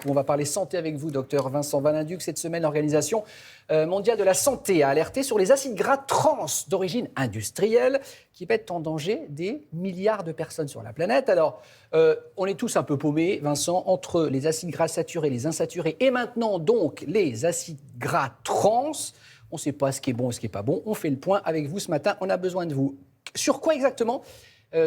On va parler santé avec vous, docteur Vincent Valinduc. Cette semaine, l'Organisation mondiale de la santé a alerté sur les acides gras trans d'origine industrielle qui mettent en danger des milliards de personnes sur la planète. Alors, on est tous un peu paumés, Vincent, entre les acides gras saturés, les insaturés et maintenant donc les acides gras trans. On ne sait pas ce qui est bon et ce qui n'est pas bon. On fait le point avec vous ce matin. On a besoin de vous. Sur quoi exactement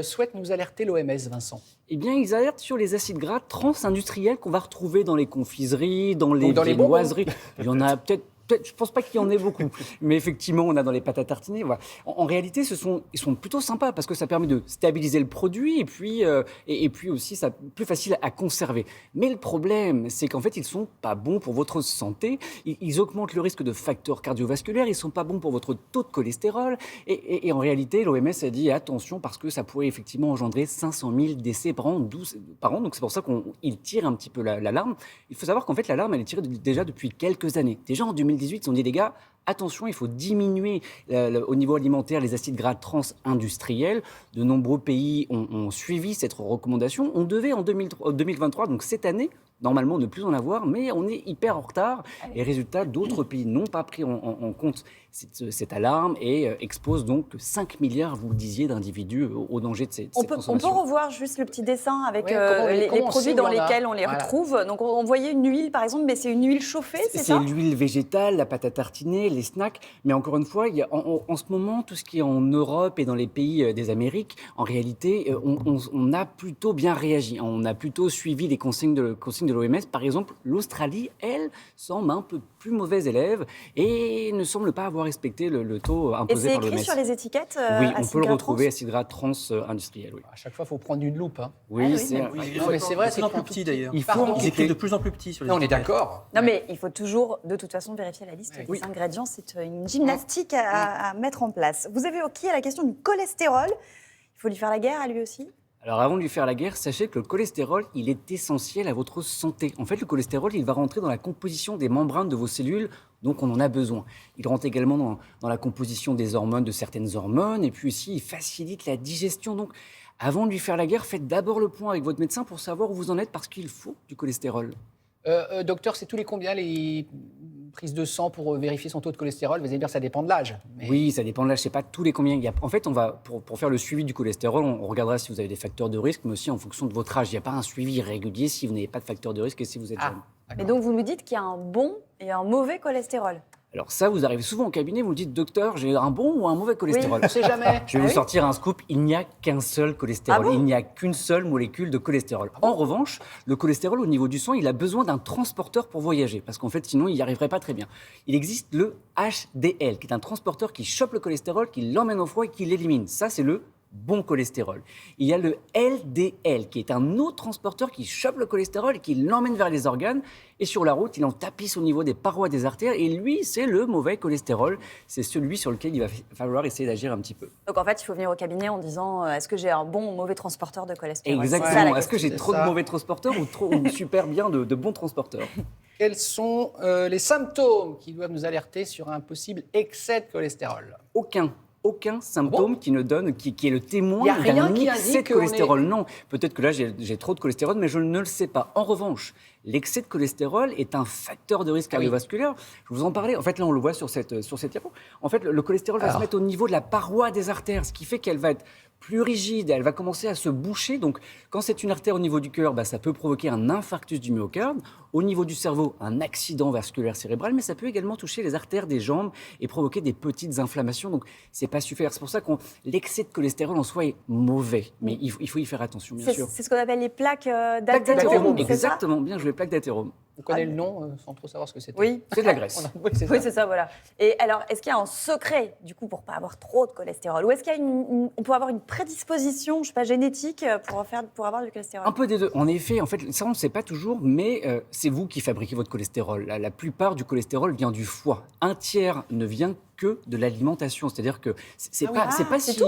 souhaite nous alerter l'OMS, Vincent? Eh bien, ils alertent sur les acides gras trans-industriels qu'on va retrouver dans les confiseries, dans les viennoiseries. Il y en a peut-être, je ne pense pas qu'il y en ait beaucoup, mais effectivement, on a dans les pâtes à tartiner. Voilà. En réalité, ils sont plutôt sympas parce que ça permet de stabiliser le produit et puis aussi, c'est plus facile à conserver. Mais le problème, c'est qu'en fait, ils ne sont pas bons pour votre santé. Ils augmentent le risque de facteurs cardiovasculaires. Ils ne sont pas bons pour votre taux de cholestérol. Et en réalité, l'OMS a dit attention parce que ça pourrait effectivement engendrer 500 000 décès par an. Donc, c'est pour ça qu'ils tirent un petit peu l'alarme. Il faut savoir qu'en fait, l'alarme, elle est tirée déjà depuis quelques années. Déjà en 2018, ils ont dit, les gars, attention, il faut diminuer au niveau alimentaire les acides gras trans-industriels. De nombreux pays ont suivi cette recommandation. On devait en 2023, donc cette année, normalement ne plus en avoir, mais on est hyper en retard. Et résultat, d'autres pays n'ont pas pris en compte cette alarme et exposent donc 5 milliards, vous le disiez, d'individus au danger de cette consommation. On peut revoir juste le petit dessin avec les produits dans lesquels on les retrouve. Donc on voyait une huile par exemple, mais c'est une huile chauffée, c'est ça? C'est l'huile végétale, la pâte à tartiner, les snacks. Mais encore une fois, il y a, en ce moment, tout ce qui est en Europe et dans les pays des Amériques, en réalité, on a plutôt bien réagi. On a plutôt suivi les consignes de l'OMS. Par exemple, l'Australie, elle, semble un peu plus mauvaise élève et ne semble pas avoir respecté le taux imposé par l'OMS. Et c'est écrit sur les étiquettes Oui, on peut le retrouver, acide gras trans-industriel. Oui. À chaque fois, il faut prendre une loupe. Hein. Oui, c'est vrai. C'est de plus en plus petit d'ailleurs. Ils écrivent de plus en plus petit sur les étiquettes. On est d'accord. Non, mais il faut toujours, de toute façon, vérifier la liste des ingrédients. C'est une gymnastique à mettre en place. Vous avez évoqué la question du cholestérol. Il faut lui faire la guerre à lui aussi? Alors avant de lui faire la guerre, sachez que le cholestérol, il est essentiel à votre santé. En fait, le cholestérol, il va rentrer dans la composition des membranes de vos cellules, donc on en a besoin. Il rentre également dans la composition des hormones, de certaines hormones, et puis aussi, il facilite la digestion. Donc avant de lui faire la guerre, faites d'abord le point avec votre médecin pour savoir où vous en êtes, parce qu'il faut du cholestérol. Docteur, c'est tous les combien les prises de sang pour vérifier son taux de cholestérol? Vous allez dire que ça dépend de l'âge. Mais... Oui, ça dépend de l'âge. Je ne sais pas tous les combien. En fait, on va, pour faire le suivi du cholestérol, on regardera si vous avez des facteurs de risque, mais aussi en fonction de votre âge. Il n'y a pas un suivi régulier si vous n'avez pas de facteurs de risque et si vous êtes jeune. Mais donc, vous nous dites qu'il y a un bon et un mauvais cholestérol. Alors ça, vous arrivez souvent au cabinet, vous me dites, docteur, j'ai un bon ou un mauvais cholestérol? On ne sait jamais. Je vais vous sortir un scoop, il n'y a qu'un seul cholestérol, il n'y a qu'une seule molécule de cholestérol. En revanche, le cholestérol au niveau du sang, il a besoin d'un transporteur pour voyager, parce qu'en fait, sinon, il n'y arriverait pas très bien. Il existe le HDL, qui est un transporteur qui chope le cholestérol, qui l'emmène au foie et qui l'élimine. Ça, c'est le bon cholestérol. Il y a le LDL, qui est un autre transporteur qui chope le cholestérol et qui l'emmène vers les organes. Et sur la route, il en tapisse au niveau des parois des artères. Et lui, c'est le mauvais cholestérol. C'est celui sur lequel il va falloir essayer d'agir un petit peu. Donc en fait, il faut venir au cabinet en disant est-ce que j'ai un bon ou mauvais transporteur de cholestérol? Exactement. Est-ce que j'ai trop de mauvais transporteurs ou super bien de bons transporteurs? Quels sont les symptômes qui doivent nous alerter sur un possible excès de cholestérol? Aucun symptôme qui est le témoin d'un excès de cholestérol. Non, peut-être que là, j'ai trop de cholestérol, mais je ne le sais pas. En revanche, l'excès de cholestérol est un facteur de risque cardiovasculaire. Je vous en parlais. En fait, là, on le voit sur cette diapo. En fait, le cholestérol va se mettre au niveau de la paroi des artères, ce qui fait qu'elle va être plus rigide, elle va commencer à se boucher. Donc, quand c'est une artère au niveau du cœur, ça peut provoquer un infarctus du myocarde. Au niveau du cerveau, un accident vasculaire cérébral, mais ça peut également toucher les artères des jambes et provoquer des petites inflammations. Donc, c'est pas suffisant. C'est pour ça que l'excès de cholestérol en soi est mauvais. Mais il faut y faire attention, bien sûr. C'est ce qu'on appelle les plaques d'athérome. Exactement, bien joué, plaques d'athérome. On connaît le nom sans trop savoir ce que c'est. Oui. C'est de la graisse. Oui, c'est ça, voilà. Et alors, est-ce qu'il y a un secret, du coup, pour ne pas avoir trop de cholestérol? Ou est-ce qu'il y a on peut avoir une prédisposition, je ne sais pas, génétique pour avoir du cholestérol? Un peu des deux. En effet, en fait, ça, on ne sait pas toujours, mais c'est vous qui fabriquez votre cholestérol. La plupart du cholestérol vient du foie. Un tiers ne vient que de l'alimentation. C'est-à-dire que c'est pas si...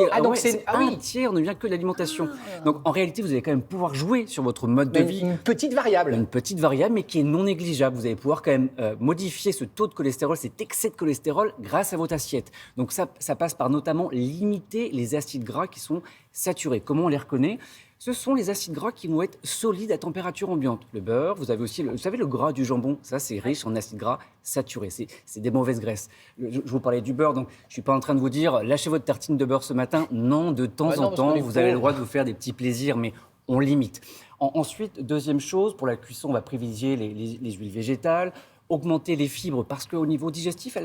un tiers ne vient que de l'alimentation. Donc, en réalité, vous allez quand même pouvoir jouer sur votre mode de vie. Une petite variable. Une petite variable, mais qui est non négligeable. Vous allez pouvoir quand même modifier ce taux de cholestérol, cet excès de cholestérol, grâce à votre assiette. Donc, ça passe par notamment limiter les acides gras qui sont saturés. Comment on les reconnaît ? Ce sont les acides gras qui vont être solides à température ambiante. Le beurre, vous avez aussi, vous savez, le gras du jambon, ça c'est riche en acides gras saturés, c'est des mauvaises graisses. Je vous parlais du beurre, donc je ne suis pas en train de vous dire, lâchez votre tartine de beurre ce matin. Non, de temps en temps, vous avez le droit de vous faire des petits plaisirs, mais on limite. Ensuite, deuxième chose, pour la cuisson, on va privilégier les huiles végétales, augmenter les fibres parce qu'au niveau digestif,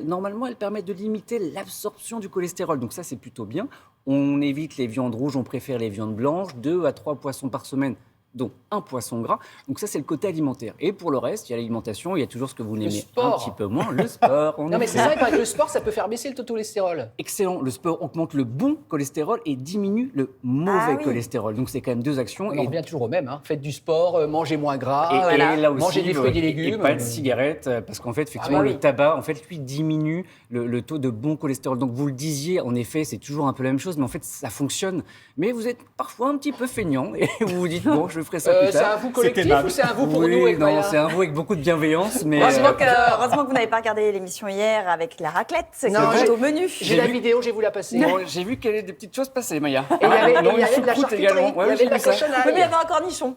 normalement, elles permettent de limiter l'absorption du cholestérol. Donc ça, c'est plutôt bien. On évite les viandes rouges, on préfère les viandes blanches, 2 à 3 poissons par semaine, dont un poisson gras. Donc ça, c'est le côté alimentaire. Et pour le reste, il y a l'alimentation, il y a toujours ce que vous n'aimez un petit peu moins, le sport. Non, mais c'est vrai, que le sport, ça peut faire baisser le taux de cholestérol. Excellent. Le sport augmente le bon cholestérol et diminue le mauvais cholestérol. Donc c'est quand même deux actions. On revient toujours au même. Faites du sport, mangez moins gras, et là aussi, mangez des fruits et des légumes. Et pas de cigarettes, parce qu'en fait, effectivement, le tabac, en fait, lui, diminue le taux de bon cholestérol. Donc vous le disiez, en effet, c'est toujours un peu la même chose, mais en fait, ça fonctionne. Mais vous êtes parfois un petit peu feignant et vous vous dites, bon, je ferai ça plus tard. C'est un vous collectif ou c'est un vous pour nous Non, c'est un vous avec beaucoup de bienveillance. Mais heureusement que vous n'avez pas regardé l'émission hier avec la raclette, c'est au menu. J'ai la vidéo, je vais vous la passer. Bon, j'ai vu qu'il y avait des petites choses passer, Maya. Et il y avait de la charcuterie, il y avait de la cochonaille. Mais il y avait un cornichon.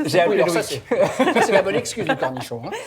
J'ai appelé ça, c'est la bonne excuse, le cornichon.